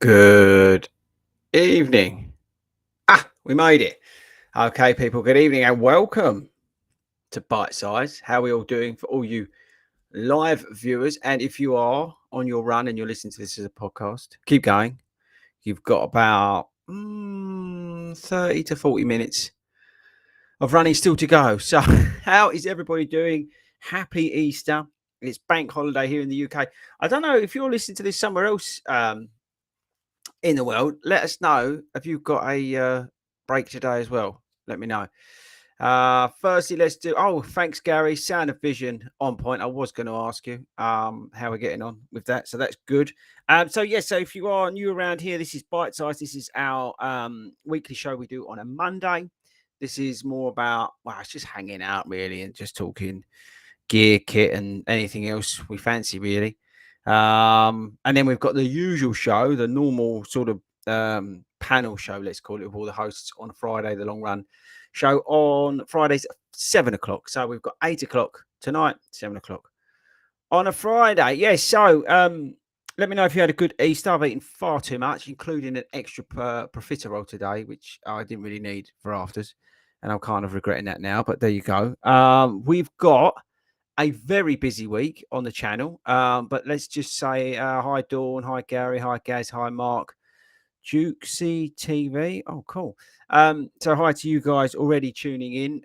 Good evening. We made it. Okay, people, good evening and welcome to Bite Size. How are we all doing for all you live viewers? And if you are on your run and you're listening to this as a podcast, keep going. You've got about 30 to 40 minutes of running still to go. So, how is everybody doing? Happy Easter. It's bank holiday here in the UK. I don't know if you're listening to this somewhere else. In the world, let us know if you've got a break today as well. Let me know. Firstly, let's do. Oh, thanks, Gary. Sound of vision on point. I was going to ask you how we're getting on with that, so that's good. So yes, so if you are new around here, this is Bite Size. This is our weekly show we do on a Monday. This is more about it's just hanging out really and just talking gear, kit, and anything else we fancy really. And then we've got the usual show, the normal sort of panel show, let's call it, with all the hosts on Friday, the long run show on Fridays at 7 o'clock. So we've got 8 o'clock tonight, 7 o'clock on a Friday. Yes. So let me know if you had a good Easter. I've eaten far too much, including an extra profiterole today, which I didn't really need for afters. And I'm kind of regretting that now, but there you go. We've got a very busy week on the channel. But let's just say hi, Dawn. Hi, Gary. Hi, Gaz. Hi, Mark. Jukesy TV. Oh, cool. So hi to you guys already tuning in.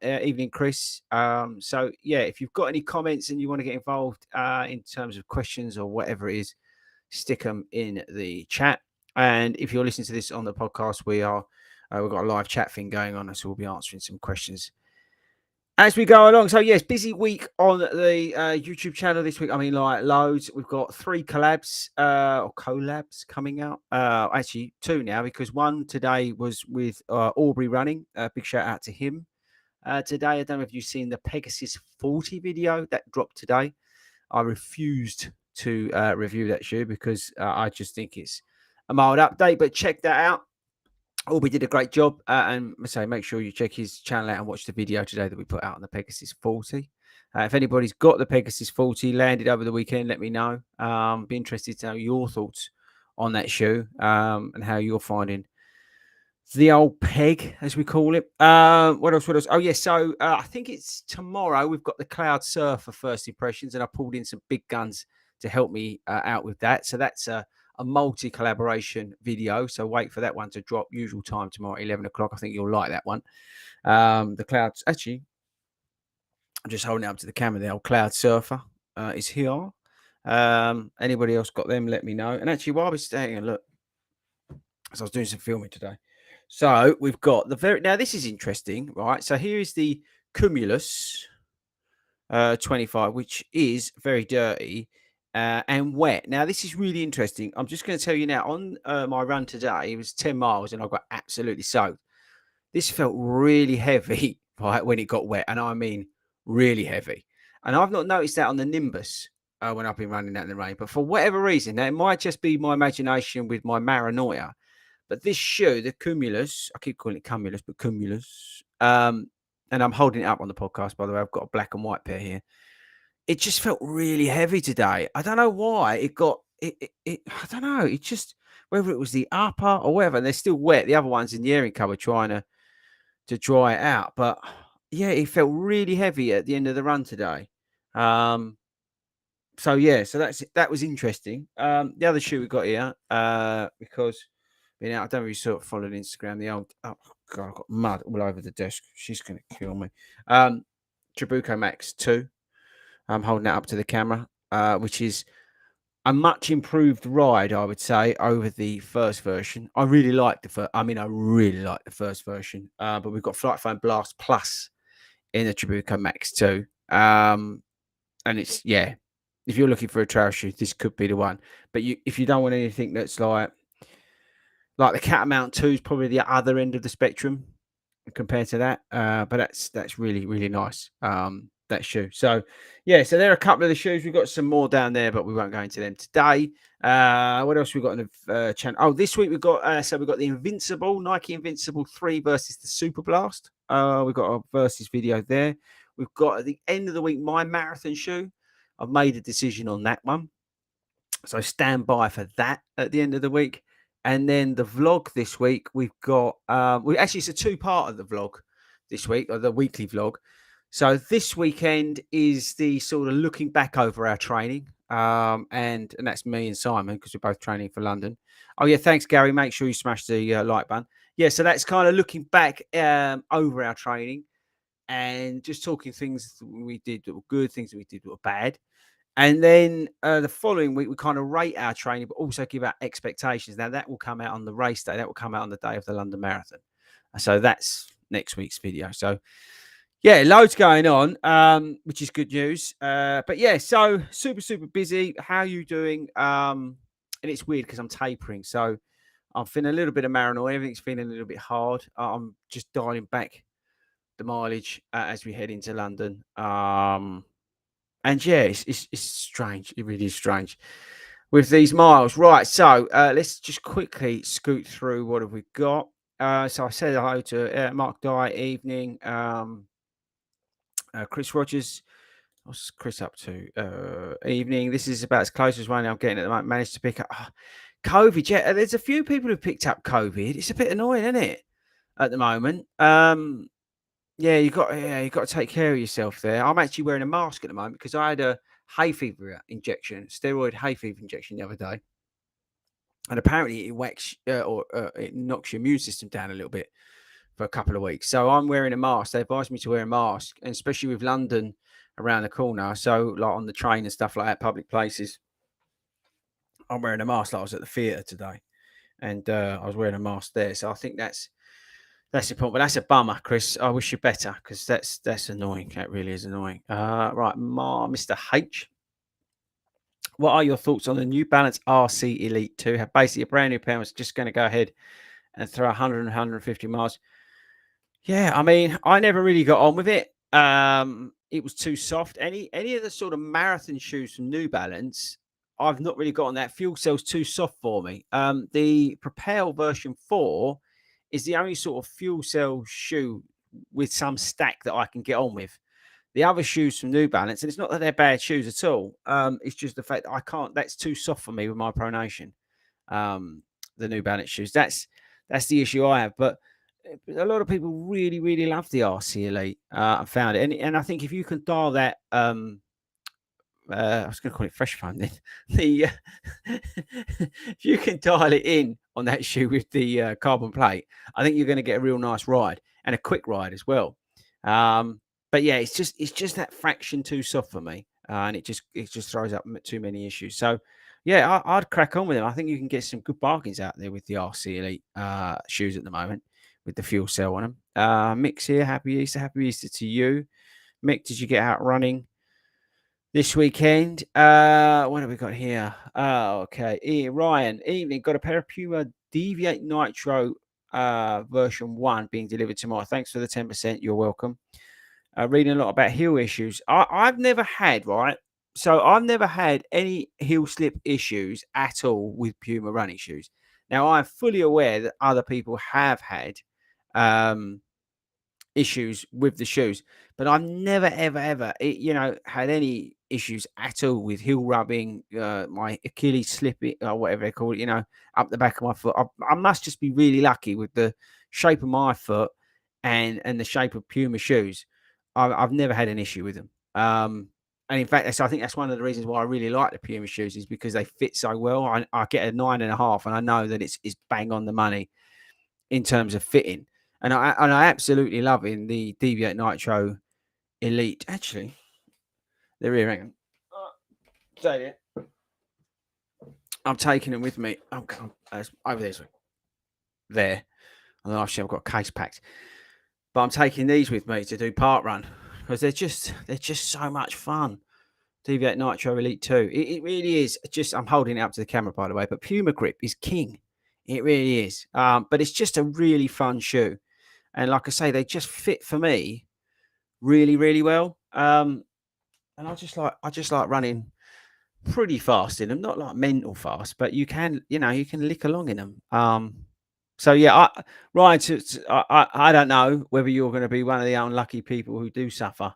Evening, Chris. So yeah, if you've got any comments and you want to get involved in terms of questions or whatever it is, stick them in the chat. And if you're listening to this on the podcast, we've got a live chat thing going on, so we'll be answering some questions as we go along. So yes, busy week on the YouTube channel this week. I mean, like loads. We've got 3 collabs or collabs coming out. Actually 2 now, because one today was with Aubrey running. Big shout out to him. Today, I don't know if you've seen the Pegasus 40 video that dropped today. I refused to review that shoe because I just think it's a mild update, but check that out. Aubrey did a great job, and make sure you check his channel out and watch the video today that we put out on the Pegasus 40. If anybody's got the Pegasus 40 landed over the weekend, let me know. Be interested to know your thoughts on that shoe and how you're finding the old peg, as we call it. What else? Oh, yes. So I think it's tomorrow. We've got the Cloud Surfer first impressions, and I pulled in some big guns to help me out with that. So that's a multi-collaboration video. So wait for that one to drop. Usual time tomorrow at 11 o'clock. I think you'll like that one. The Clouds. Actually, I'm just holding it up to the camera. The old Cloud Surfer is here. Anybody else got them? Let me know. And actually, while we're staying, look, as I was doing some filming today. So we've got now this is interesting, right? So here is the Cumulus 25, which is very dirty and wet. Now this is really interesting. I'm just going to tell you now, on my run today, it was 10 miles and I got absolutely soaked. This felt really heavy, right, when it got wet, and I mean really heavy. And I've not noticed that on the Nimbus when I've been running that in the rain. But for whatever reason, now it might just be my imagination with my paranoia. But this shoe, the Cumulus, I keep calling it Cumulus, but Cumulus, and I'm holding it up on the podcast, by the way. I've got a black and white pair here. It just felt really heavy today. I don't know why. It got it I don't know. It just, whether it was the upper or whatever. And they're still wet. The other one's in the airing cupboard trying to dry it out. But yeah, it felt really heavy at the end of the run today. So yeah, so that was interesting. The other shoe we got here, because I don't know if you sort of followed Instagram. The old, oh god, I've got mud all over the desk. She's gonna kill me. Trabuco Max 2. I'm holding that up to the camera, which is a much improved ride, I would say, over the first version. I really like the first. I really like the first version. But we've got Flight Foam Blast Plus in the Trabuco Max 2. And it's, yeah, if you're looking for a trail shoe, this could be the one. But if you don't want anything that's like the Catamount 2 is probably the other end of the spectrum compared to that. But that's really, really nice, that shoe. So yeah, so there are a couple of the shoes. We've got some more down there, but we won't go into them today. What else we got in the channel? Oh, this week we've got we've got the Nike Invincible 3 versus the Super Blast. We've got a versus video there. We've got at the end of the week my marathon shoe. I've made a decision on that one. So stand by for that at the end of the week. And then the vlog this week, we've got, we actually, it's a two-part of the vlog this week, or the weekly vlog. So this weekend is the sort of looking back over our training. And that's me and Simon, because we're both training for London. Oh yeah, thanks Gary. Make sure you smash the like button. Yeah, so that's kind of looking back over our training and just talking things that we did that were good, things that we did that were bad. And then the following week, we kind of rate our training, but also give our expectations. Now, that will come out on the race day. That will come out on the day of the London Marathon. So that's next week's video. So, yeah, loads going on, which is good news. But, yeah, so super, super busy. How are you doing? And it's weird because I'm tapering. So I'm feeling a little bit of paranoia. Everything's feeling a little bit hard. I'm just dialing back the mileage as we head into London. And yeah, it's strange. It really is strange with these miles. Right. So let's just quickly scoot through what have we got. So I said hello to Mark Dye, evening. Chris Rogers. What's Chris up to? Evening. This is about as close as one I'm getting at the moment. Managed to pick up COVID. Yeah, there's a few people who've picked up COVID. It's a bit annoying, isn't it? At the moment. Yeah, you got to take care of yourself there. I'm actually wearing a mask at the moment because I had a hay fever injection, steroid hay fever injection the other day, and apparently it knocks your immune system down a little bit for a couple of weeks. So I'm wearing a mask. They advised me to wear a mask, and especially with London around the corner. So like on the train and stuff like that, public places, I'm wearing a mask. Like I was at the theatre today, and I was wearing a mask there. So I think that's the point, but that's a bummer, Chris. I wish you better because that's annoying. That really is annoying. Right, Mr. H. What are your thoughts on the New Balance RC Elite 2? Have basically a brand new pair. Was just going to go ahead and throw 100 and 150 miles. Yeah, I mean, I never really got on with it. It was too soft. Any of the sort of marathon shoes from New Balance, I've not really got on that. Fuel cell's too soft for me. The Propel version 4 is the only sort of fuel cell shoe with some stack that I can get on with. The other shoes from New Balance, and it's not that they're bad shoes at all. It's just the fact that I can't. That's too soft for me with my pronation. The New Balance shoes. That's the issue I have. But a lot of people really, really love the RC Elite. I found it, and I think if you can dial that, I was going to call it fresh foam. Then the if you can dial it in on that shoe with the carbon plate, I think you're going to get a real nice ride and a quick ride as well. But yeah, it's just that fraction too soft for me, and it just throws up too many issues. So yeah, I'd crack on with them. I think you can get some good bargains out there with the RC Elite shoes at the moment with the fuel cell on them. Mick's here. Happy Easter to you, Mick. Did you get out running this weekend? What have we got here? Oh, okay. Ryan, evening. Got a pair of Puma Deviate Nitro version 1 being delivered tomorrow. Thanks for the 10%. You're welcome. Reading a lot about heel issues. I've never had, right? So I've never had any heel slip issues at all with Puma running shoes. Now I'm fully aware that other people have had um, issues with the shoes, but I've never, ever, ever, had any issues at all with heel rubbing, my Achilles slipping, or whatever they call it, up the back of my foot. I must just be really lucky with the shape of my foot and the shape of Puma shoes. I've never had an issue with them. And in fact, I think that's one of the reasons why I really like the Puma shoes is because they fit so well. I get a 9.5, and I know that it's bang on the money in terms of fitting. And I absolutely love in the Deviate Nitro Elite. Actually, they're here. Hang on. Say it. I'm taking them with me. Over this way. There. And then actually I've got a case packed. But I'm taking these with me to do part run because they're just so much fun. Deviate Nitro Elite 2. It really is. I'm holding it up to the camera, by the way, but Puma Grip is king. It really is. But it's just a really fun shoe. And like I say, they just fit for me really, really well. And I just like running pretty fast in them, not like mental fast, but you can lick along in them. So yeah, Ryan, I don't know whether you're going to be one of the unlucky people who do suffer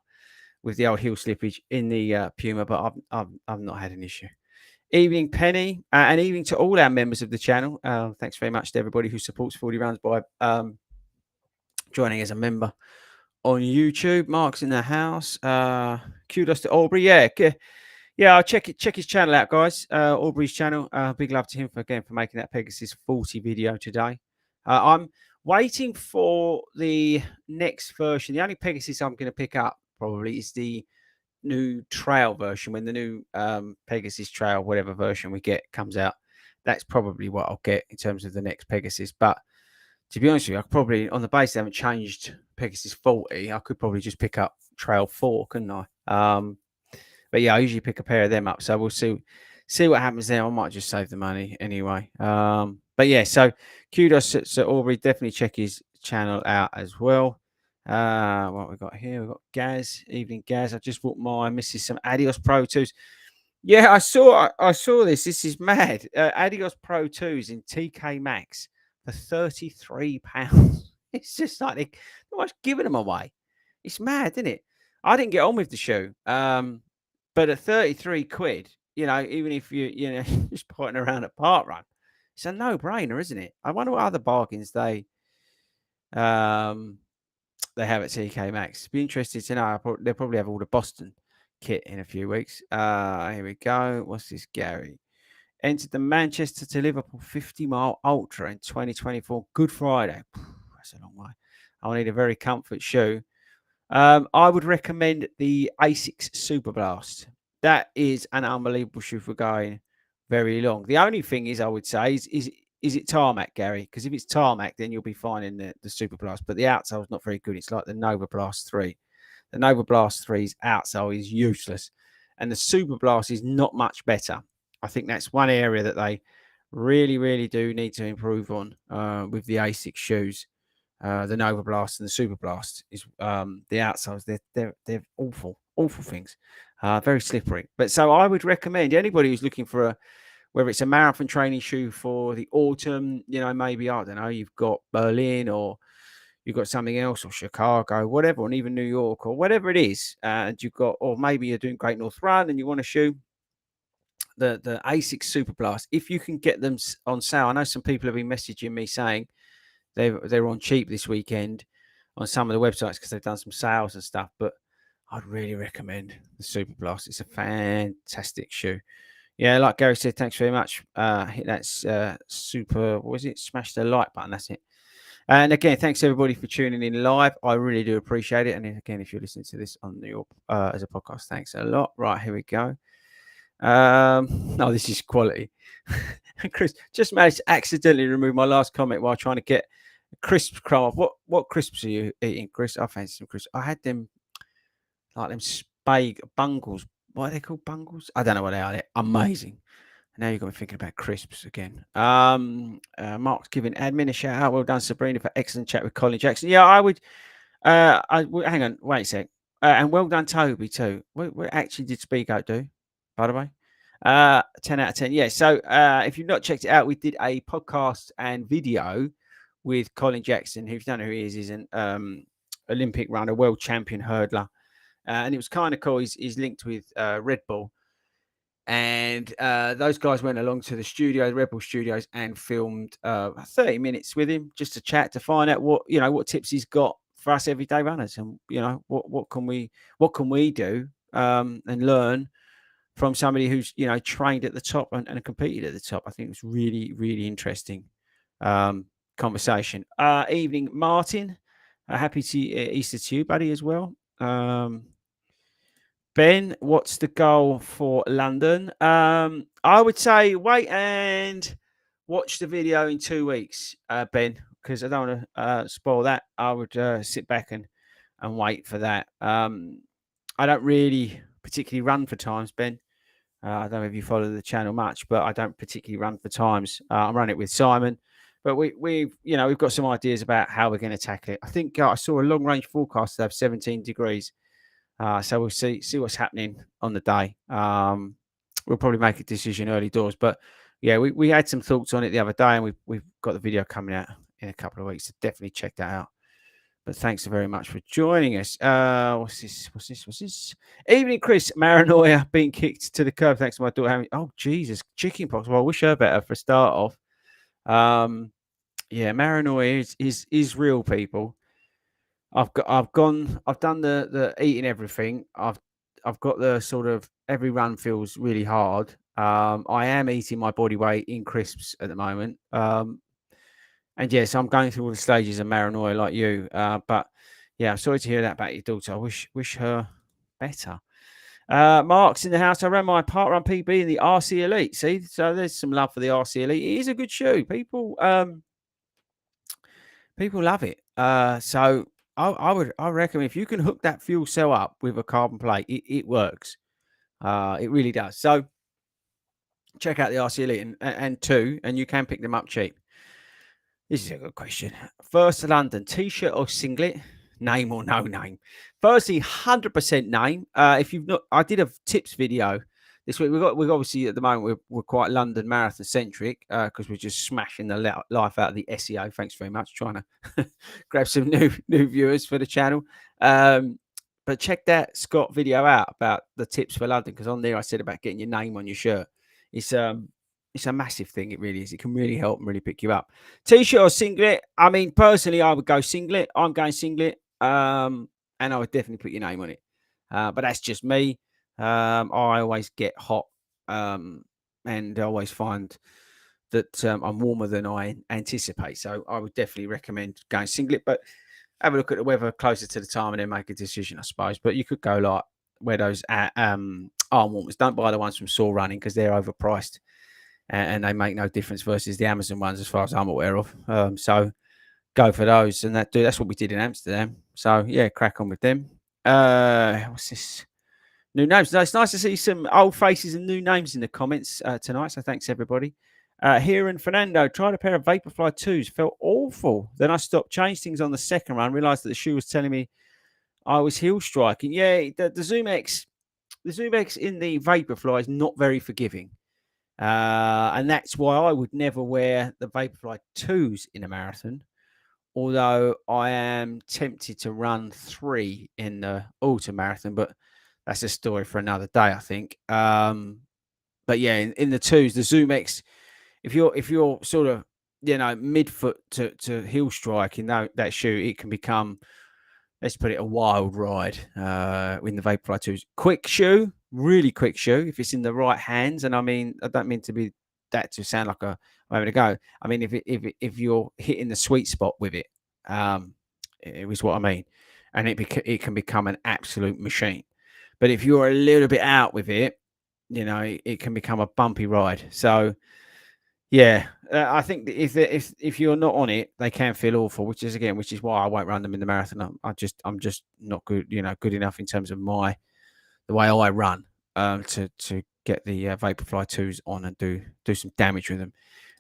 with the old heel slippage in the Puma, but I've not had an issue. Evening, Penny, and evening to all our members of the channel. Thanks very much to everybody who supports 40 Rounds by joining as a member on YouTube. Mark's in the house. Kudos to Aubrey. Yeah, I'll check his channel out, guys. Aubrey's channel. Big love to him for making that Pegasus 40 video today. I'm waiting for the next version. The only Pegasus I'm going to pick up probably is the new trail version. When the new Pegasus trail, whatever version we get, comes out, that's probably what I'll get in terms of the next Pegasus. But to be honest with you, I could probably, on the base they haven't changed Pegasus 40, I could probably just pick up Trail 4, couldn't I? But yeah, I usually pick a pair of them up. So we'll see what happens there. I might just save the money anyway. But yeah, so kudos to Aubrey. Definitely check his channel out as well. What we got here? We've got Gaz. Evening, Gaz. I just bought my missus some Adios Pro 2s. Yeah, I saw this. This is mad. Adios Pro 2s in TK Maxx for £33. It's just like they're almost giving them away. It's mad, isn't it? I didn't get on with the shoe. But at 33 quid, even if you know, just pointing around at Park Run, it's a no-brainer, isn't it? I wonder what other bargains they have at TK Maxx. Be interested to know. They'll probably have all the Boston kit in a few weeks. Here we go. What's this, Gary? Entered the Manchester to Liverpool 50-mile ultra in 2024. Good Friday. That's a long way. I'll need a very comfort shoe. I would recommend the Asics Super Blast. That is an unbelievable shoe for going very long. The only thing is, I would say, is it tarmac, Gary? Because if it's tarmac, then you'll be fine in the Super Blast. But the outsole is not very good. It's like the Nova Blast 3. The Nova Blast 3's outsole is useless. And the Super Blast is not much better. I think that's one area that they really, really do need to improve on with the Asics shoes. The Nova Blast and the Super Blast is the outsoles. They're awful things. Very slippery. But so I would recommend anybody who's looking for whether it's a marathon training shoe for the autumn, maybe, I don't know, you've got Berlin or you've got something else, or Chicago, whatever, and even New York or whatever it is, and you've got, or maybe you're doing Great North Run and you want a shoe, the Asics Super Blast, if you can get them on sale. I know some people have been messaging me saying they're on cheap this weekend on some of the websites because they've done some sales and stuff, but I'd really recommend the Super Blast. It's a fantastic shoe. Yeah, like Gary said, thanks very much. Hit that super, what was it? Smash the like button. That's it. And again, thanks everybody for tuning in live. I really do appreciate it. And again, if you're listening to this on your as a podcast, thanks a lot. Right, here we go. No, this is quality. Chris just managed to accidentally remove my last comment while trying to get crisps crumb off. What crisps are you eating, Chris? I fancy some crisps. I had them like them bungles. What are they called? Bungles? I don't know what they are. They're amazing. Now you've got me thinking about crisps again. Mark's giving admin a shout out. Well done, Sabrina, for excellent chat with Colin Jackson. Yeah, I would. Hang on, wait a sec. And well done, Toby, too. What actually did Speak Out do, by the way? 10 out of 10. Yeah. So if you've not checked it out, we did a podcast and video with Colin Jackson, who, if you don't know who he is, he's an Olympic runner, world champion hurdler. And it was kind of cool. He's linked with Red Bull. And those guys went along to the studio, the Red Bull Studios, and filmed 30 minutes with him just to chat, to find out what tips he's got for us everyday runners, and what can we do and learn from somebody who's trained at the top and competed at the top. I think it was really, really interesting conversation. Evening, Martin. Happy to Easter to you, buddy, as well. Ben, what's the goal for London? I would say wait and watch the video in 2 weeks, Ben, because I don't want to spoil that. I would sit back and wait for that. I don't really particularly run for times, Ben. I don't know if you follow the channel much, but I don't particularly run for times. I run it with Simon, but we've got some ideas about how we're going to tackle it. I think I saw a long range forecast to have 17 degrees. So we'll see what's happening on the day. We'll probably make a decision early doors, but yeah, we had some thoughts on it the other day, and we've got the video coming out in a couple of weeks. So definitely check that out. But thanks very much for joining us. What's this? Evening, Chris. Maranoia being kicked to the curb. Thanks to my daughter having. Oh, Jesus. Chicken pox. Well, I wish her better for a start off. Yeah, Maranoia is real, people. I've done the eating everything. I've got the sort of every run feels really hard. I am eating my body weight in crisps at the moment. And yes, I'm going through all the stages of paranoia like you. But yeah, I'm sorry to hear that about your daughter. I wish her better. Mark's in the house. I ran my park run PB in the RC Elite. See, so there's some love for the RC Elite. It is a good shoe. People love it. So I reckon if you can hook that fuel cell up with a carbon plate, it works. It really does. So check out the RC Elite and two, and you can pick them up cheap. This is a good question. First to London, t-shirt or singlet, name or no name? Firstly, 100% name. If you've not, I did a tips video this week. We've obviously at the moment we're quite London marathon centric because we're just smashing the life out of the SEO. Thanks very much. Trying to grab some new viewers for the channel. But check that Scott video out about the tips for London because on there I said about getting your name on your shirt. It's a massive thing. It really is. It can really help and really pick you up. T-shirt or singlet? I mean, personally, I would go singlet. I'm going singlet. And I would definitely put your name on it. But that's just me. I always get hot. And I always find that I'm warmer than I anticipate. So I would definitely recommend going singlet. But have a look at the weather closer to the time and then make a decision, I suppose. But you could go like wear those arm warmers. Don't buy the ones from Saw Running because they're overpriced. And they make no difference versus the Amazon ones, as far as I'm aware of. So go for those, and that's what we did in Amsterdam. So yeah, crack on with them. What's this? New names. No, it's nice to see some old faces and new names in the comments tonight. So thanks everybody. Here and Fernando tried a pair of Vaporfly 2s, felt awful. Then I stopped, changed things on the second run, realized that the shoe was telling me I was heel striking. Yeah, the Zoom X in the Vaporfly is not very forgiving. And that's why I would never wear the Vaporfly 2s in a marathon, although I am tempted to run 3 in the autumn marathon, but that's a story for another day, I think. But yeah, in the 2s, the Zoom X, if you're sort of, midfoot to heel strike in that shoe, it can become, let's put it, a wild ride in the Vaporfly 2s. Quick shoe, really quick shoe, if it's in the right hands. And I mean, I don't mean to be that to sound like I'm having a go. I mean, if you're hitting the sweet spot with it, it was what I mean. And it can become an absolute machine. But if you're a little bit out with it, it can become a bumpy ride. So yeah, I think that if you're not on it, they can feel awful. Which is why I won't run them in the marathon. I'm just not good, good enough in terms of the way I run to get the Vaporfly 2s on and do some damage with them.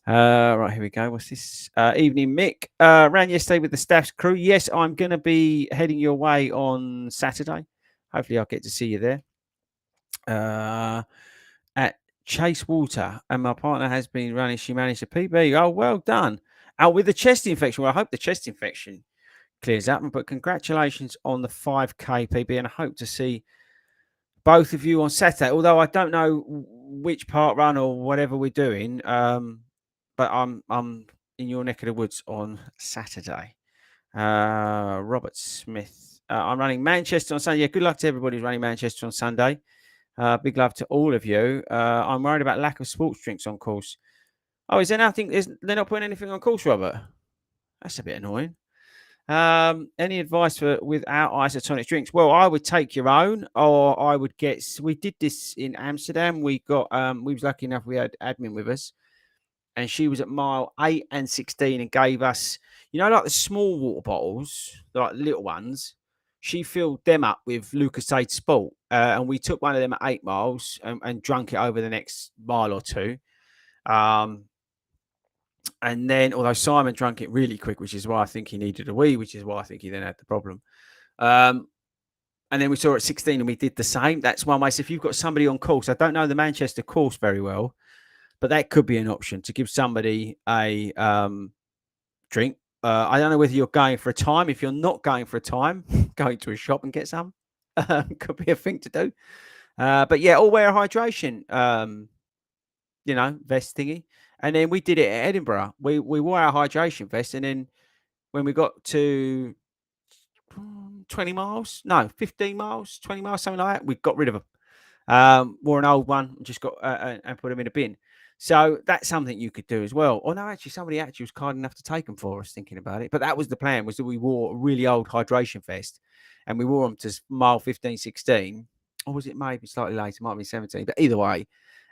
Right, here we go. What's this? Evening, Mick. Ran yesterday with the staff's crew. Yes, I'm going to be heading your way on Saturday. Hopefully, I'll get to see you there. At Chase Water, and my partner has been running. She managed a PB. Oh, well done. With the chest infection. Well, I hope the chest infection clears up. But congratulations on the 5K PB, and I hope to see both of you on Saturday. Although I don't know which part run or whatever we're doing, but I'm in your neck of the woods on Saturday. Robert Smith. I'm running Manchester on Sunday. Yeah, good luck to everybody who's running Manchester on Sunday. Big love to all of you. I'm worried about lack of sports drinks on course. Oh, is there nothing? They're not putting anything on course, Robert? That's a bit annoying. Any advice without isotonic drinks? Well, I would take your own, or I would get. We did this in Amsterdam. We was lucky enough. We had admin with us, and she was at mile 8 and 16 and gave us, like the small water bottles, like little ones. She filled them up with Lucasade Sport, and we took one of them at 8 miles and drunk it over the next mile or two. And then, although Simon drank it really quick, which is why I think he needed a wee, which is why I think he then had the problem. And then we saw at 16 and we did the same. That's one way. So if you've got somebody on course, I don't know the Manchester course very well, but that could be an option to give somebody a drink I don't know whether you're going for a time. If you're not going for a time, going to a shop and get some could be a thing to do. But yeah, all wear hydration, vest thingy. And then we did it at Edinburgh. We wore our hydration vest, and then when we got to 20 miles, no, 15 miles, 20 miles, something like that, we got rid of them. Wore an old one, and just got and put them in a bin. So that's something you could do as well. Oh no, actually, somebody actually was kind enough to take them for us. Thinking about it, but that was the plan: was that we wore a really old hydration vest, and we wore them to mile 15, 16, or was it maybe slightly later? Might be 17, but either way.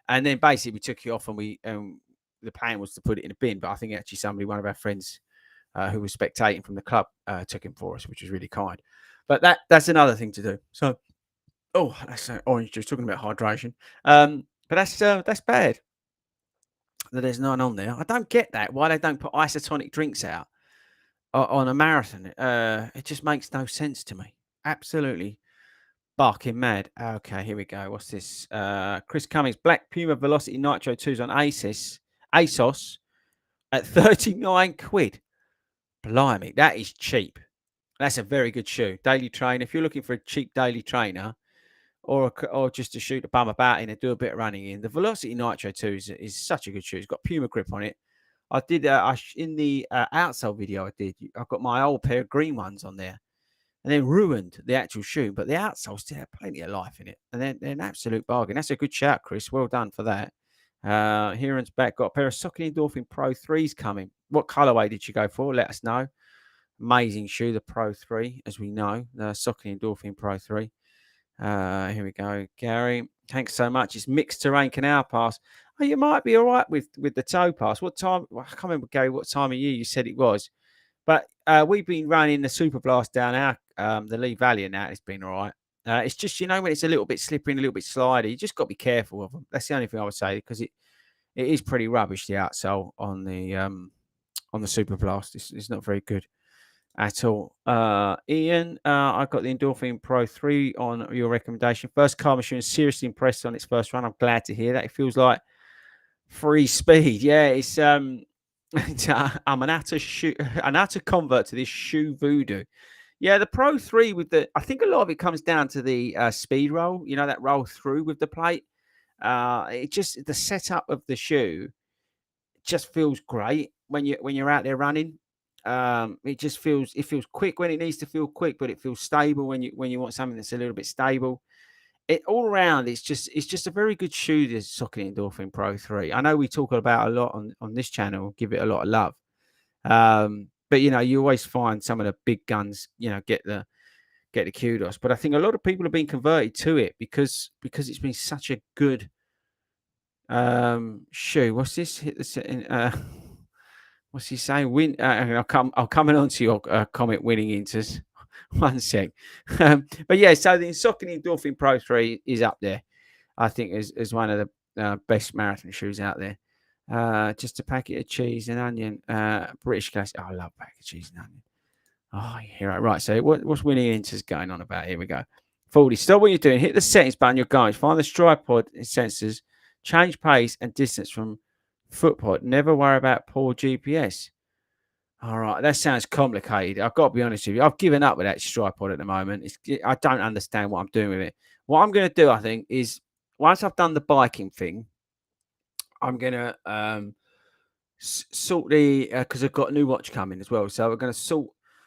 And then basically we took it off, and the plan was to put it in a bin. But I think actually one of our friends who was spectating from the club took him for us, which was really kind. But that's another thing to do. So oh, that's orange juice. Talking about hydration, but that's bad that there's none on there. I don't get that. Why they don't put isotonic drinks out on a marathon? It just makes no sense to me. Absolutely barking mad. Okay, here we go. What's this? Chris Cummings, Black Puma Velocity Nitro 2s on ASOS at 39 quid. Blimey, that is cheap. That's a very good shoe. Daily trainer. If you're looking for a cheap daily trainer, or just to shoot a bum about in and do a bit of running in. The Velocity Nitro 2 is such a good shoe. It's got Puma grip on it. I did in the outsole video I got my old pair of green ones on there, and then ruined the actual shoe, but the outsole still had plenty of life in it, and they're an absolute bargain. That's a good shout, Chris. Well done for that. Heron's back. Got a pair of Saucony Endorphin Pro 3s coming. What colorway did you go for? Let us know. Amazing shoe, the Pro 3, as we know, the Saucony Endorphin Pro 3. Here we go, Gary. Thanks so much. It's mixed terrain canal pass. Oh, you might be all right with the tow pass. What time? Well, I can't remember, Gary, what time of year you said it was. But we've been running the Super Blast down the Lee Valley, and that it's been all right. It's just when it's a little bit slippery and a little bit slidey, you just got to be careful of them. That's the only thing I would say, because it is pretty rubbish, the outsole on the Super Blast. It's not very good at all. Ian, I got the Endorphin Pro 3 on your recommendation. First car machine, seriously impressed on its first run. I'm glad to hear that. It feels like free speed. Yeah, it's I'm an utter convert to this shoe voodoo. Yeah, the Pro 3 I think a lot of it comes down to the speed roll, that roll through with the plate. The setup of the shoe just feels great when you're out there running. It feels quick when it needs to feel quick, but it feels stable when you want something that's a little bit stable. It all around, it's just a very good shoe. This Saucony Endorphin Pro 3. I know we talk about a lot on this channel, give it a lot of love. But you always find some of the big guns, get the kudos. But I think a lot of people have been converted to it because it's been such a good shoe. What's this? Hit the what's he saying? I'll come on to your comment, winning inters. One sec. But yeah, so the Saucony Endorphin Pro 3 is up there, I think, as one of the best marathon shoes out there. Just a packet of cheese and onion. British classic. Oh, I love a packet of cheese and onion. Oh, you're right. So what's winning inters going on about? Here we go. 40. Stop what you're doing. Hit the settings button. You're going. Find the tripod sensors. Change pace and distance from footpod. Never worry about poor GPS. All right, that sounds complicated. I've got to be honest with you. I've given up with that tripod at the moment. I don't understand what I'm doing with it. What I'm going to do, I think, is once I've done the biking thing, I'm going to sort the because I've got a new watch coming as well. So we're going to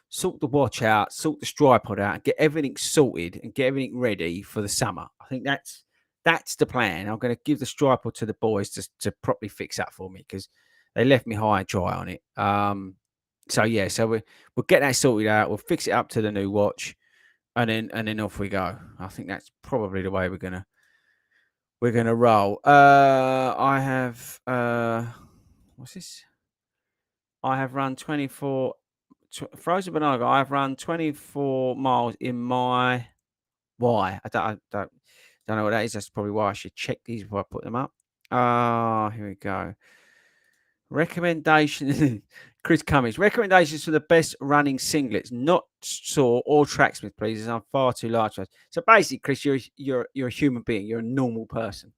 sort the watch out, sort the tripod out, and get everything sorted and get everything ready for the summer. I think that's the plan. I'm going to give the tripod to the boys to properly fix that for me, because they left me high and dry on it. So yeah, so we'll get that sorted out. We'll fix it up to the new watch, and then off we go. I think that's probably the way we're gonna roll. I have what's this? I have run 24 frozen banana. I have run 24 miles in my why. I don't know what that is. That's probably why I should check these before I put them up. Here we go. Recommendation, Chris Cummings. Recommendations for the best running singlets, not Saw or Tracksmith, please, as I'm far too large for us. So basically, Chris, you're a human being. You're a normal person.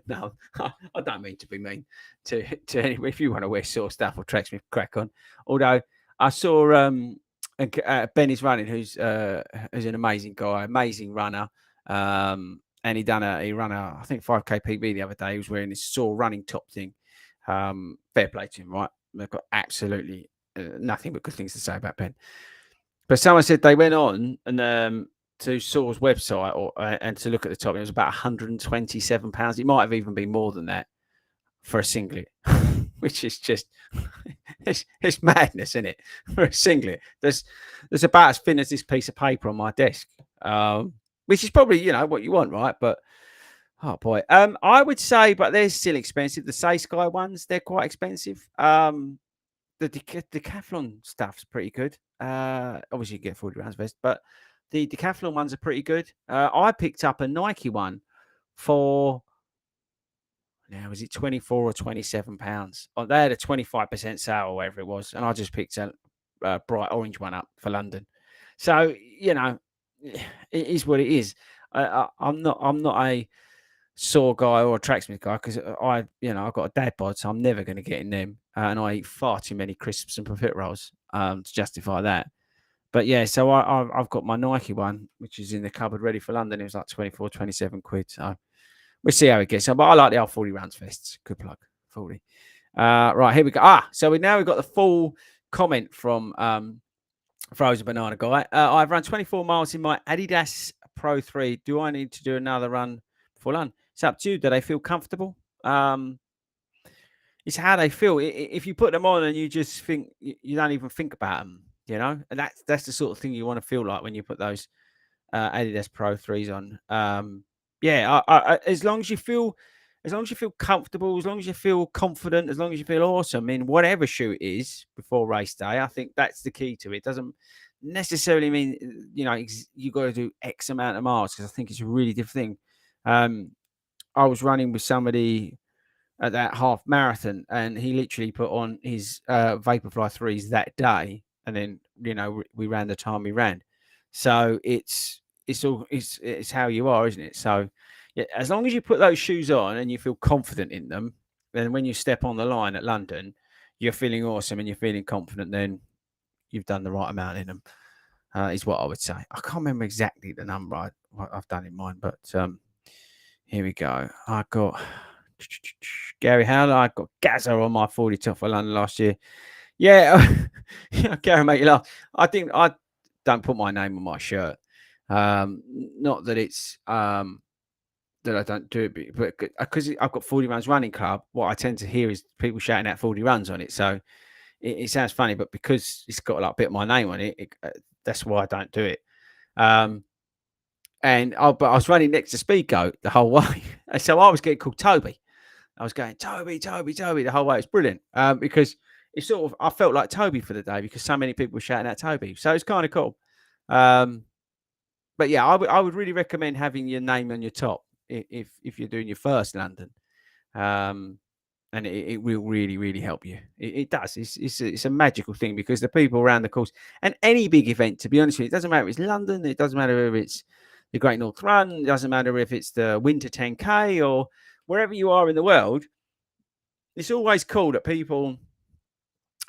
No, I don't mean to be mean to anyone. If you want to wear sore stuff or Tracksmith, crack on. Although I saw Ben is running, who's an amazing guy, amazing runner. And he ran a I think 5K PB the other day. He was wearing this sore running top thing. Fair play to him, right? They've got absolutely nothing but good things to say about Ben. But someone said they went on and to Saw's website and to look at the top, it was about £127. It might have even been more than that for a singlet, which is just it's madness, isn't it? For a singlet, there's about as thin as this piece of paper on my desk, which is probably what you want, right? But oh boy, I would say, but they're still expensive. The Say Sky ones, they're quite expensive. The decathlon stuff's pretty good. Obviously you get 40 rounds vest, but the decathlon ones are pretty good. I picked up a Nike one for now, was it 24 or 27 pounds? Oh, they had a 25% sale or whatever it was, and I just picked a bright orange one up for London. So it is what it is. I'm not a saw guy or a tracksmith guy because I've got a dad bod, so I'm never going to get in them, and I eat far too many crisps and profit rolls to justify that. But yeah, so I've got my Nike one, which is in the cupboard ready for London. It was like 24, 27 quid. So we'll see how it gets. But I like the old 40 rounds vests. Good plug, 40. Right, here we go. So we've got the full comment from Frozen Banana Guy. I've run 24 miles in my Adidas Pro 3. Do I need to do another run before lunch? It's up to you. Do they feel comfortable? It's how they feel. If you put them on and you just think, you don't even think about them, and that's the sort of thing you want to feel like when you put those Adidas Pro 3s on. As long as you feel comfortable, as long as you feel confident, as long as you feel awesome in whatever shoe it is before race day, I think that's the key to it. It doesn't necessarily mean you got to do X amount of miles, because I think it's a really different thing. I was running with somebody at that half marathon, and he literally put on his Vaporfly 3s that day, and then we ran the time we ran. So it's how you are, isn't it? So yeah, as long as you put those shoes on and you feel confident in them, then when you step on the line at London, you're feeling awesome and you're feeling confident, then you've done the right amount in them, is what I would say. I can't remember exactly the number I've done in mine, but here we go. I got Gary Howler. I got Gazza on my 40 top for London last year. Yeah, Gary, make you laugh. I think I don't put my name on my shirt. Not that it's that I don't do it, but because I've got 40 Runs Running Club, what I tend to hear is people shouting out 40 runs on it. So it sounds funny, but because it's got like a bit of my name on it, that's why I don't do it. But I was running next to Speedgoat the whole way, and so I was getting called Toby. I was going Toby the whole way. It's brilliant because it's sort of, I felt like Toby for the day because so many people were shouting out Toby. So it's kind of cool. But yeah, I would really recommend having your name on your top if you're doing your first London, and it will really help you. It does. It's a magical thing because the people around the course, and any big event, to be honest with you, it doesn't matter if it's London, it doesn't matter if it's the Great North Run, it doesn't matter if it's the Winter 10K or wherever you are in the world. It's always cool that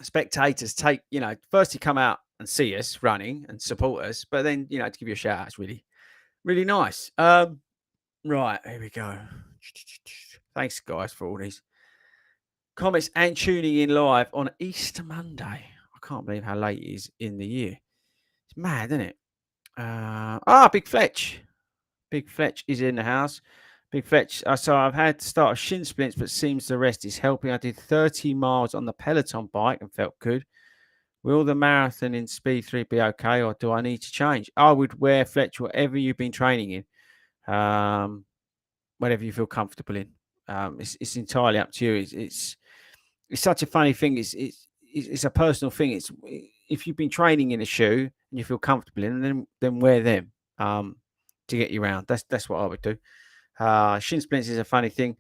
spectators take, first to come out and see us running and support us, but then, to give you a shout out. It's really, really nice. Right, here we go. Thanks, guys, for all these comments and tuning in live on Easter Monday. I can't believe how late it is in the year. It's mad, isn't it? Big Fletch. Big Fletch is in the house. Big Fletch. So I've had to start shin splints, but seems the rest is helping. I did 30 miles on the Peloton bike and felt good. Will the marathon in Speed 3 be okay, or do I need to change? I would wear, Fletch, whatever you've been training in, whatever you feel comfortable in. It's entirely up to you. It's such a funny thing. It's a personal thing. It's if you've been training in a shoe and you feel comfortable in, then wear them to get you around. That's what I would do. Shin splints is a funny thing,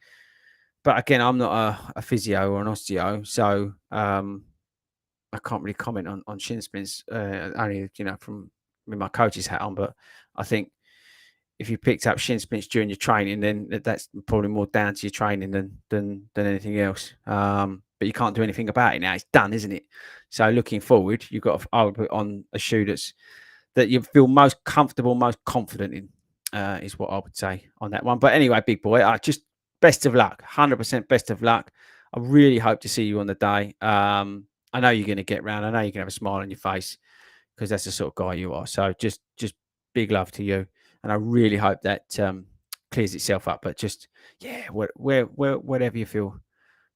but again, I'm not a physio or an osteo, so I can't really comment on shin splints. Only from with my coach's hat on, but I think if you picked up shin splints during your training, then that's probably more down to your training than anything else. But you can't do anything about it now. It's done, isn't it? So looking forward, you've got I would put on a shoe that you feel most comfortable, most confident in, is what I would say on that one. But anyway, big boy, just best of luck, 100% best of luck. I really hope to see you on the day. I know you're going to get round. I know you're going to have a smile on your face because that's the sort of guy you are. So just big love to you, and I really hope that clears itself up. But just whatever you feel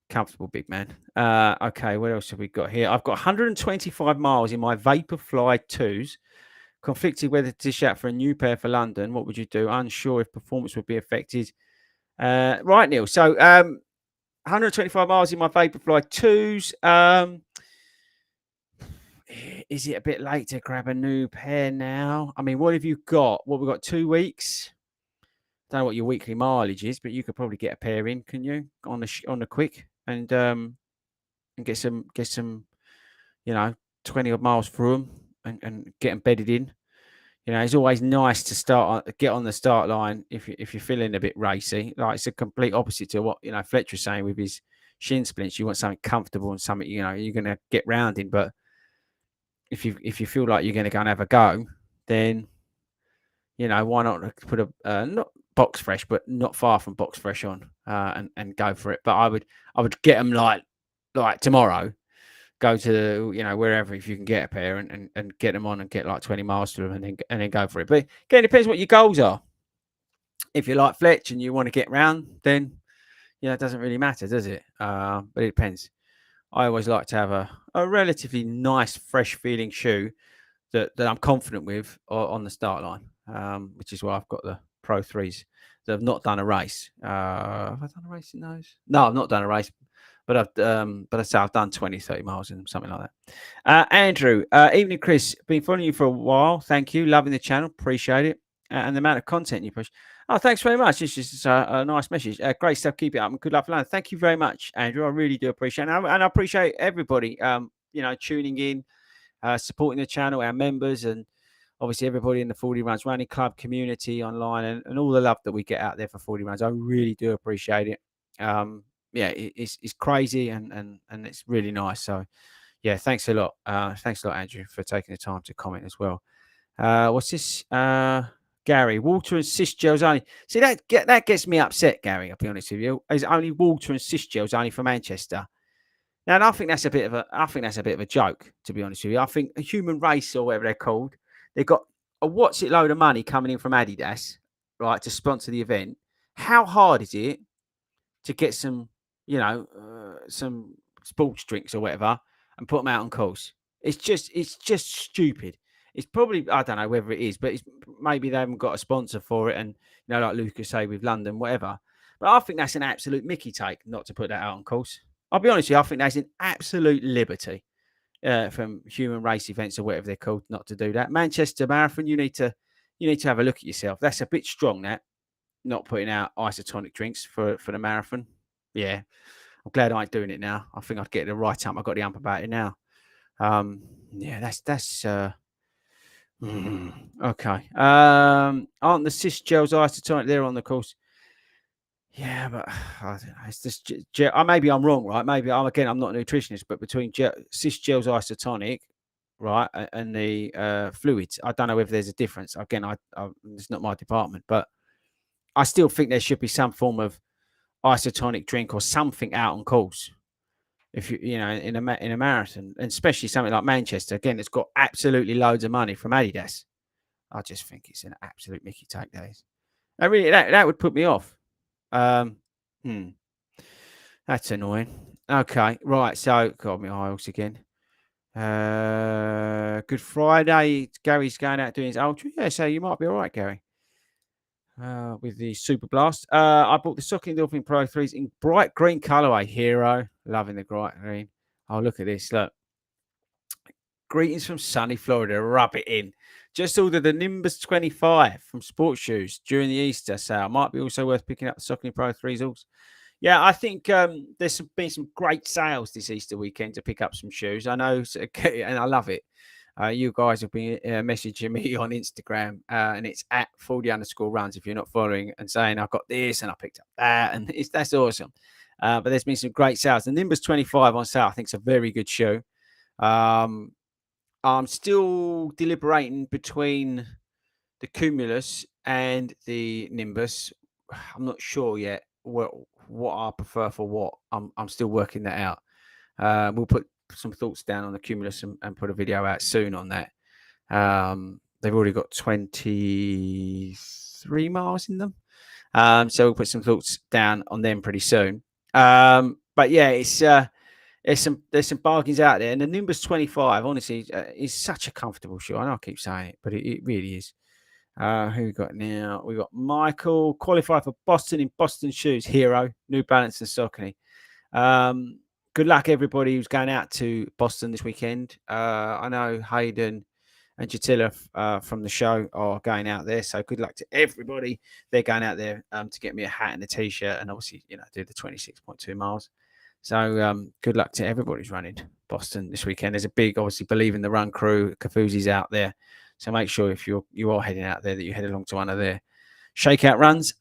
comfortable, big man. Okay, what else have we got here? I've got 125 miles in my Vaporfly 2s. Conflicted whether to dish out for a new pair for London. What would you do? Unsure if performance would be affected. Right, Neil. So 125 miles in my Vaporfly 2s. Is it a bit late to grab a new pair now? I mean, what have you got? What, we've got 2 weeks? Don't know what your weekly mileage is, but you could probably get a pair in, can you? On the quick and get some 20 odd miles through them and get them bedded in. It's always nice to get on the start line if you're feeling a bit racy. Like, it's a complete opposite to what Fletcher's saying with his shin splints. You want something comfortable and something you're going to get round in. But if you feel like you're going to go and have a go, then why not put a not box fresh, but not far from box fresh on and go for it. But I would get them like tomorrow. Go to wherever, if you can get a pair and get them on and get like 20 miles to them and then go for it. But again, it depends what your goals are. If you're like Fletch and you want to get round, then it doesn't really matter, does it? But it depends. I always like to have a relatively nice, fresh feeling shoe that I'm confident with on the start line, which is why I've got the Pro 3s that have not done a race. Have I done a race in those? No, I've not done a race. But I say I've done 20, 30 miles in them, something like that. Andrew, evening, Chris. Been following you for a while. Thank you. Loving the channel. Appreciate it. And the amount of content you push. Oh, thanks very much. It's just a nice message. Great stuff. Keep it up and good luck for London. Thank you very much, Andrew. I really do appreciate it. And I appreciate everybody, tuning in, supporting the channel, our members, and obviously everybody in the 40 Runs Running Club community online and all the love that we get out there for 40 Runs. I really do appreciate it. It's crazy and it's really nice. So yeah, thanks a lot. Thanks a lot, Andrew, for taking the time to comment as well. What's this? Gary, water and cyst gels only. See, that gets me upset, Gary. I'll be honest with you. Is only water and cyst gels only for Manchester? Now, and I think that's a bit of a joke, to be honest with you. I think a Human Race, or whatever they're called, they've got a what's it load of money coming in from Adidas, right, to sponsor the event. How hard is it to get some sports drinks or whatever and put them out on course? It's just stupid. It's probably, I don't know whether it is, but maybe they haven't got a sponsor for it, and like Lucas say with London, whatever. But I think that's an absolute Mickey take not to put that out on course. I'll be honest with you, I think that's an absolute liberty from Human Race events or whatever they're called not to do that. Manchester Marathon, you need to have a look at yourself. That's a bit strong, that, not putting out isotonic drinks for the marathon. Yeah, I'm glad I ain't doing it now. I think I'd get the right up. I've got the ump about it now. That's okay. Aren't the cyst gels isotonic? They're on the course. Yeah, but I don't know. It's just maybe I'm wrong, right? Maybe I'm not a nutritionist, but between cyst gels isotonic, right, and the fluids, I don't know if there's a difference. Again, it's not my department, but I still think there should be some form of isotonic drink or something out on course. If in a marathon, and especially something like Manchester, again, it's got absolutely loads of money from Adidas. I just think it's an absolute Mickey take, days. I really that would put me off. That's annoying. Okay, right. So got me aisles again. Good Friday. Gary's going out doing his ultra. Yeah, so you might be all right, Gary. With the Super Blast. I bought the Socking Dolphin Pro 3s in bright green colorway. Hero. Loving the bright green. Oh, look at this. Look. Greetings from sunny Florida. Rub it in. Just ordered the Nimbus 25 from Sports Shoes during the Easter sale. Might be also worth picking up the Socking Pro 3s also. Yeah, I think there's been some great sales this Easter weekend to pick up some shoes. I know, and I love it. You guys have been messaging me on Instagram, and it's at 40_runs if you're not following, and saying I've got this and I picked up that, and that's awesome. But there's been some great sales. The Nimbus 25 on sale, I think, is a very good shoe. I'm still deliberating between the Cumulus and the Nimbus. I'm not sure yet what I prefer for what. I'm still working that out. We'll put some thoughts down on the Cumulus and put a video out soon on that. They've already got 23 miles in them. So we'll put some thoughts down on them pretty soon. But yeah, it's there's some bargains out there, and the Nimbus 25 honestly is such a comfortable shoe. I know I keep saying it, but it really is. Who we got now? We got Michael, qualified for Boston in Boston shoes, Hero, New Balance and Saucony. Good luck everybody who's going out to Boston this weekend. I know Hayden and Jatila from the show are going out there, so good luck to everybody. They're going out there to get me a hat and a t-shirt, and obviously, do the 26.2 miles. So good luck to everybody who's running Boston this weekend. There's a big, obviously, Believe in the Run crew. Kafuzi's out there, so make sure if you are heading out there that you head along to one of their shakeout runs.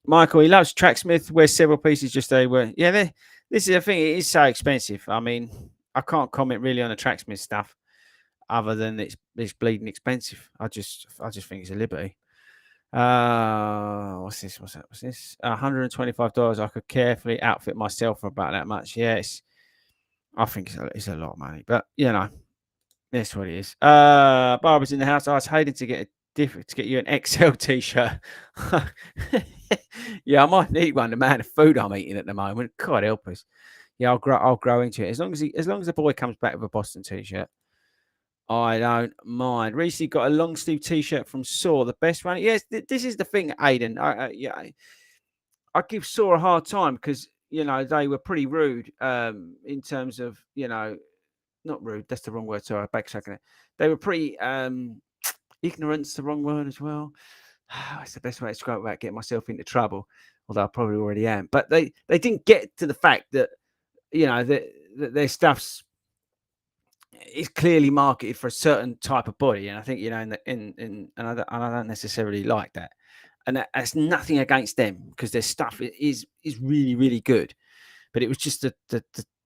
Michael, he loves Tracksmith. Wears several pieces just they were. Yeah, this is the thing. It is so expensive. I mean, I can't comment really on the Tracksmith stuff, other than it's bleeding expensive. I just think it's a liberty. What's this? What's this? $125. I could carefully outfit myself for about that much. Yes, I think it's a lot of money, but that's what it is. Barbara's in the house. I was hating to get you an XL t-shirt. Yeah, I might need one. The amount of food I'm eating at the moment. God help us. Yeah, I'll grow into it as long as the boy comes back with a Boston t-shirt. I don't mind. Recently got a long sleeve t-shirt from Saw, the best one. Yes, this is the thing, Aiden. I give Saw a hard time because they were pretty rude in terms of not rude. That's the wrong word. Sorry, backtracking it. They were pretty ignorant's the wrong word as well. It's the best way to describe without getting myself into trouble, although I probably already am. But they didn't get to the fact that that their stuff's is clearly marketed for a certain type of body, and I think and I don't necessarily like that, and that's nothing against them because their stuff is really really good, but it was just the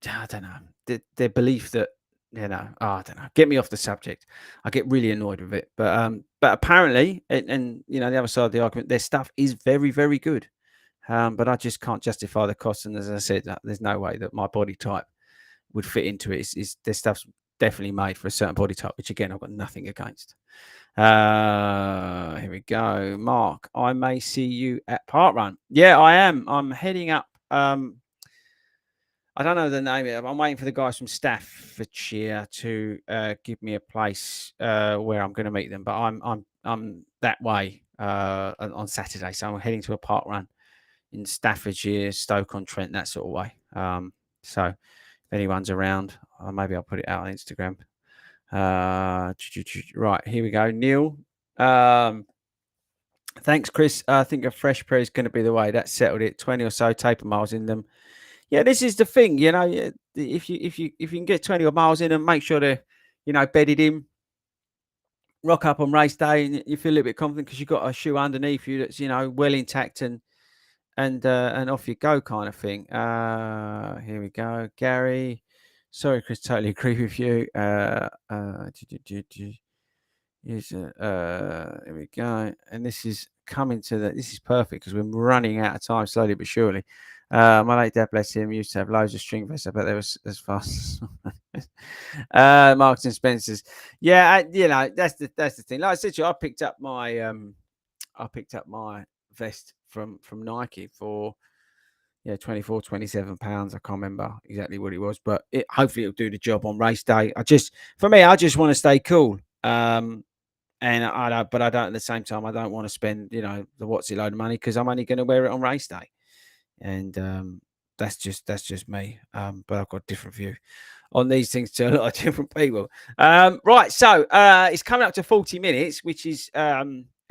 I don't know their belief that I don't know. Get me off the subject. I get really annoyed with it, but apparently, and the other side of the argument, their stuff is very very good, but I just can't justify the cost, and as I said, there's no way that my body type would fit into it. Is their stuff's definitely made for a certain body type, which again I've got nothing against. Here we go. Mark, I may see you at Parkrun. Yeah, I am. I'm heading up. I don't know the name of it. I'm waiting for the guys from Staffordshire to give me a place where I'm going to meet them. But I'm that way on Saturday, so I'm heading to a parkrun in Staffordshire, Stoke-on-Trent, that sort of way. So if anyone's around, maybe I'll put it out on Instagram. Right, here we go. Neil, thanks, Chris. I think a fresh pair is going to be the way. That settled it. 20 or so taper miles in them. Yeah, this is the thing. If you can get 20 miles in them, make sure they're bedded in. Rock up on race day, and you feel a little bit confident because you've got a shoe underneath you that's well intact and off you go kind of thing. Here we go, Gary. Sorry, Chris, totally agree with you. Here we go, and this is coming to this is perfect because we're running out of time slowly but surely. My late dad, bless him, used to have loads of string vests. I bet they were as fast. Marks and Spencers. Yeah, that's the thing. Like I said to you, I picked up my vest from Nike for 24, 27 pounds. I can't remember exactly what it was, but hopefully it'll do the job on race day. I just want to stay cool. And but I don't at the same time. I don't want to spend the what's it load of money because I'm only going to wear it on race day, and that's just me. But I've got a different view on these things to a lot of different people. Right, so it's coming up to 40 minutes, which is a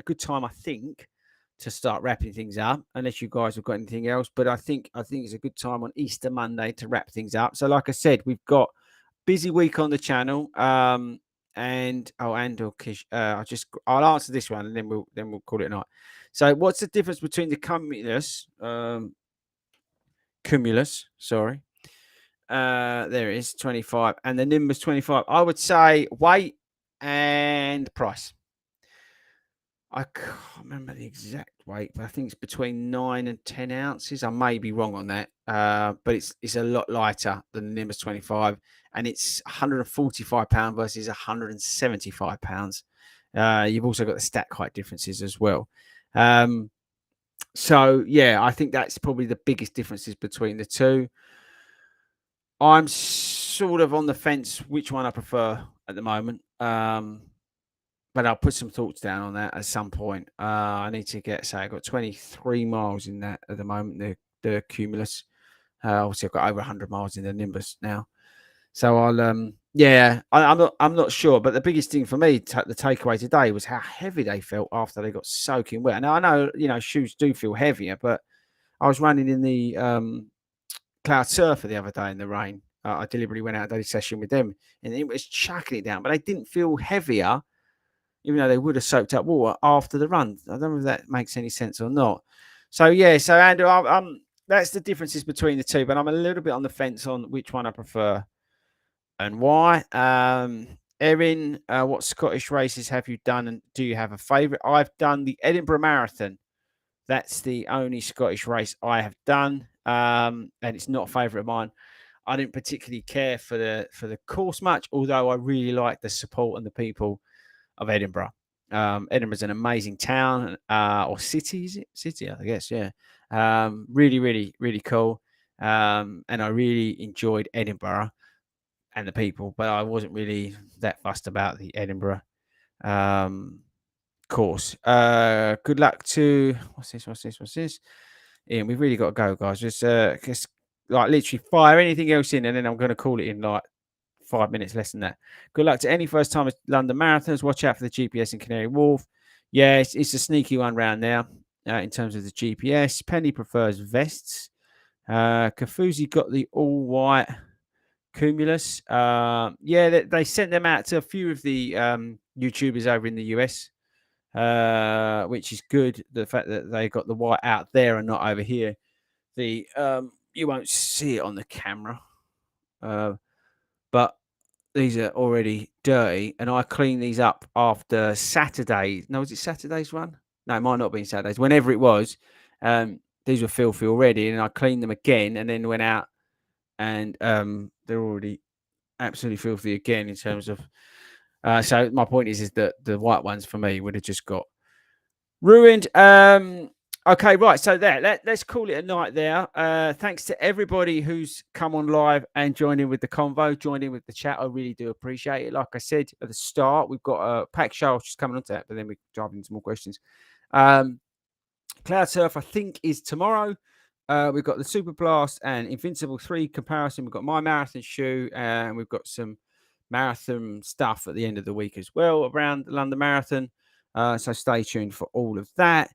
good time, I think, to start wrapping things up. Unless you guys have got anything else, but I think it's a good time on Easter Monday to wrap things up. So, like I said, we've got busy week on the channel. or Kish. I'll answer this one and then we'll call it a night. So, what's the difference between the cumulus? Sorry, there it is, 25, and the Nimbus 25. I would say weight and price. I can't remember the exact weight, but I think it's between 9 and 10 ounces. I may be wrong on that, but it's a lot lighter than the Nimbus 25, and it's 145 pound versus 175 pounds. You've also got the stack height differences as well. So yeah, I think that's probably the biggest differences between the two. I'm sort of on the fence which one I prefer at the moment. But I'll put some thoughts down on that at some point. I need to I got 23 miles in that at the moment, the Cumulus. Obviously, I've got over 100 miles in the Nimbus now. So I'm not sure. But the biggest thing for me, the takeaway today, was how heavy they felt after they got soaking wet. Now, I know, shoes do feel heavier, but I was running in the Cloud Surfer the other day in the rain. I deliberately went out a daily session with them, and it was chucking it down, but they didn't feel heavier, even though they would have soaked up water after the run. I don't know if that makes any sense or not. So yeah, so Andrew, that's the differences between the two, but I'm a little bit on the fence on which one I prefer and why. Erin, what Scottish races have you done, and do you have a favourite? I've done the Edinburgh Marathon. That's the only Scottish race I have done, and it's not a favourite of mine. I didn't particularly care for the course much, although I really like the support and the people of Edinburgh. Edinburgh's an amazing town or city, is it? City, I guess, yeah. Really, really, really cool. And I really enjoyed Edinburgh and the people, but I wasn't really that fussed about the Edinburgh course. Good luck to what's this? Ian, we've really got to go, guys. Just like literally fire anything else in, and then I'm going to call it in like 5 minutes, less than that. Good luck to any first time London marathons. Watch out for the GPS in Canary Wharf. Yeah, it's a sneaky one round now in terms of the GPS. Penny prefers vests. Kafuzi got the all white Cumulus. Yeah, they sent them out to a few of the YouTubers over in the US, which is good. The fact that they got the white out there and not over here. The you won't see it on the camera, but these are already dirty, and I clean these up after Saturday. No, was it Saturday's run? No, it might not have been Saturdays. Whenever it was, these were filthy already, and I cleaned them again, and then went out, and they're already absolutely filthy again in terms of. So my point is that the white ones for me would have just got ruined. Okay, right. So let's call it a night there. Thanks to everybody who's come on live and joined in with the convo, joined in with the chat. I really do appreciate it. Like I said at the start, we've got a packed show. Just coming on to that, but then we dive into more questions. Cloud Surf, I think, is tomorrow. We've got the Super Blast and Invincible 3 comparison. We've got my marathon shoe, and we've got some marathon stuff at the end of the week as well around the London Marathon. So stay tuned for all of that.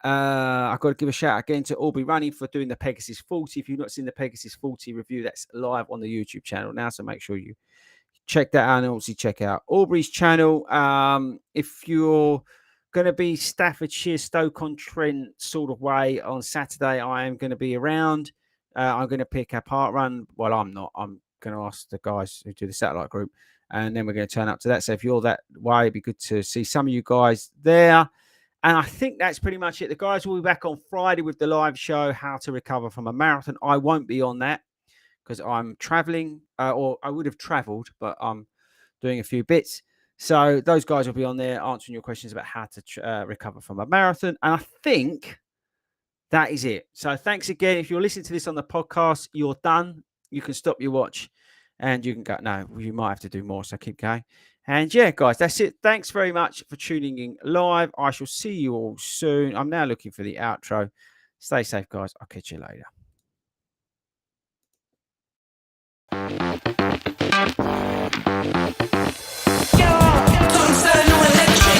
I've got to give a shout out again to Aubrey Running for doing the Pegasus 40. If you've not seen the Pegasus 40 review, that's live on the YouTube channel now. So make sure you check that out, and also check out Aubrey's channel. If you're going to be Staffordshire, Stoke-on-Trent sort of way on Saturday, I am going to be around. I'm going to pick a park run. Well, I'm not. I'm going to ask the guys who do the satellite group, and then we're going to turn up to that. So if you're that way, it'd be good to see some of you guys there. And I think that's pretty much it. The guys will be back on Friday with the live show, How to Recover from a Marathon. I won't be on that because I'm traveling, or I would have traveled, but I'm doing a few bits. So those guys will be on there answering your questions about how to recover from a marathon. And I think that is it. So thanks again. If you're listening to this on the podcast, you're done. You can stop your watch and you can go. No, you might have to do more. So keep going. And yeah, guys, that's it. Thanks very much for tuning in live. I shall see you all soon. I'm now looking for the outro. Stay safe, guys. I'll catch you later.